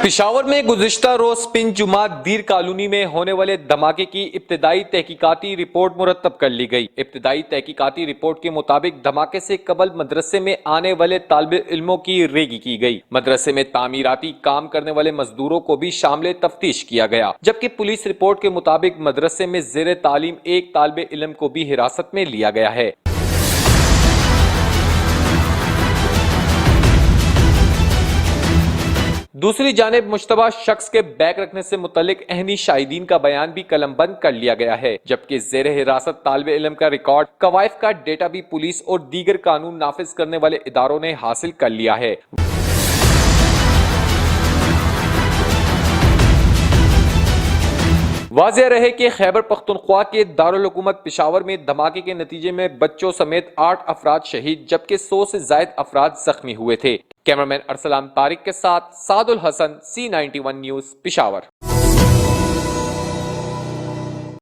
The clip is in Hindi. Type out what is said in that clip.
पिशावर में गुज़िश्ता रोज पिन जुमा दीर कॉलोनी में होने वाले धमाके की इब्तिदाई तहकीकाती रिपोर्ट मुरतब कर ली गई। इब्तिदाई तहकीकाती रिपोर्ट के मुताबिक धमाके से कबल मदरसे में आने वाले तालिब इल्मों की रेगी की गई। मदरसे में तामीराती काम करने वाले मजदूरों को भी शामिल तफ्तीश किया गया, जबकि पुलिस रिपोर्ट के मुताबिक मदरसे में ज़ेर तालीम एक तालिब इल्म को भी हिरासत में लिया गया है। दूसरी जानिब मुश्तबा शख्स के बैग रखने से मुतल्लिक अहनी शाहिदीन का बयान भी कलमबंद कर लिया गया है, जबकि ज़ेर हिरासत तालिबे इल्म का रिकॉर्ड, कवायफ का डेटा भी पुलिस और दीगर कानून नाफिज करने वाले इदारों ने हासिल कर लिया है। वाज़ेह रहे कि खैबर पख्तूनख्वा के दारुल हुकूमत पिशावर में धमाके के नतीजे में बच्चों समेत 8 अफराद शहीद जबकि 100 से जायद अफराद जख्मी हुए थे। कैमरामैन अरसलान तारिक के साथ सादुल हसन, C91 न्यूज़, पिशावर।